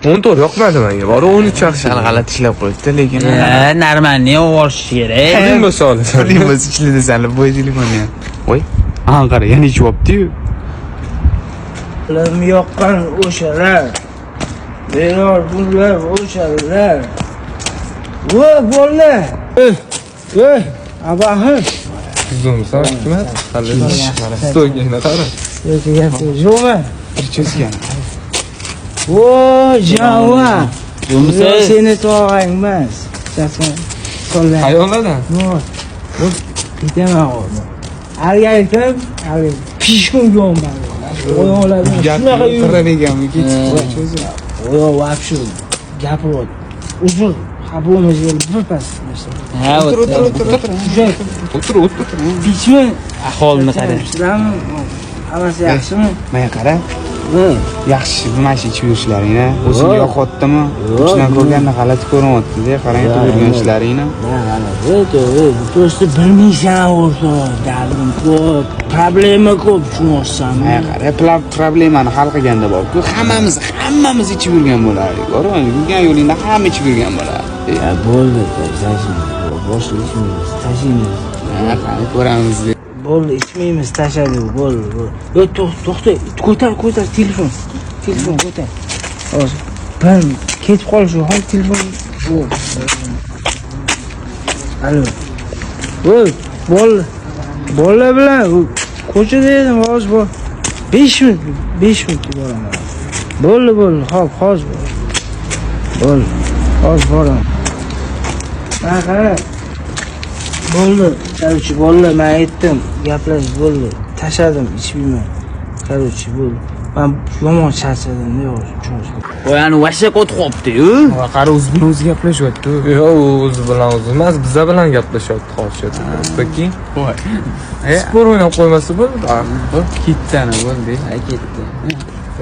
14 yoqmadi menga. Bor 13 yaxshi. Sal g'alati ishlab qo'yibdi, lekin normalniy ovorish kerak. Qiyin bo'lsa olasan. qiyin bo'lsa ishladi sal bo'y telefonni ham. Voy. Aha, qara, yana ichibdi-yu. Lim yoqqan o'shalar. Beror bunlar o'shalar. Voy, bo'ldi. Voy, abahim. Zo'msan, hikmat. Hali stoygina qara. Yo'q, yo'qmi? Bir cho'zgan. Voy, java. Zo'msa seni tog'ang emas. Chasma. Qo'llar. Qayoqlardan? Voy. Ketaman hozir. Algaytim, hali pishkun yo'qman. Oyoqlarni shunaqa qirraganmi ketib cho'zgan. Oyoq вообще gapiryapti. Uzr, qabulimiz bir pas. Ha, o'tir. Bichmi? Ahvolni qarang. Sizlarmi? Hammasi yaxshimi? Menga qara. Yaxshi, mana shu ichib yurishlaringni o'zingga yoqyaptimi? Ichdan ko'rganda g'alati ko'rinyapti-da, qarang turgan ishlaringni. Просто bilmaysan o'rta, dardim ko'p, problema ko'p tushunmaysanmi? Menga qara, problemani hal qilganda bor-ku, hammamiz ichib yurgan bo'lardik. Ko'rib, yurgan yo'lingda hamma ichib yurgan bo'ladi. Ya bo'ldi, boshqa ichmaymiz, tashlaymiz. Ha, qani ko'ramiz. Bo'ldi, ichmaymiz, tashladik, bo'ldi. Yo, to'xta, ko'tar, telefon ko'tar. Hozir ben ketib qolishi hol telefon. Alo. Voy, bola bilan ko'chada edim, hozir bor. 5 minut boraman. Bo'ldi, hop, hozir bor. Bo'ldi. Hozir boraman. Qara. Bo'ldi. Qarchi bo'ldi, men aytdim, gaplash bo'ldi. Tashladim, ichmayman. Qarchi bo'ldi. Men yomon charchadim, yo'q, cho'z. Voy, ani vasha qotib qopti-yu. Qara o'zi gaplashyapti. Yo'q, o'zi bilan o'zi emas, biza bilan gaplashyapti hozir. Peki. Voy. Spor o'ynab qo'ymasa bo'ldi. Ketdani bo'ldi. Ha, ketdi.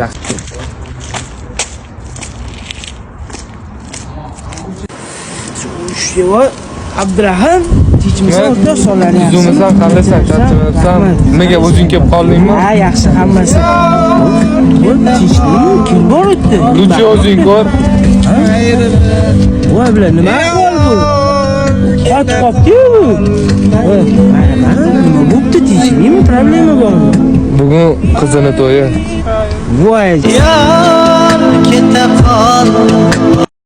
Yaxshi. Voy, Abdurahim, tinchmisan, o'rta sonlarni yaxshi. Zo'msan, qalasan, charchamaysan. Nimaga o'zing kelib qoldingmi? Ha, yaxshi hammasi. Tinchlikmi? Kim bor o'tdi? Luchi o'zing ko'r. Voy, bilan nima ahvol bu? Qotib qopti-yu. Voy, mana nima bo'pti, tinchlikmi? Problema bormi? Bugun qizini to'yi. Voy, Yar keta qol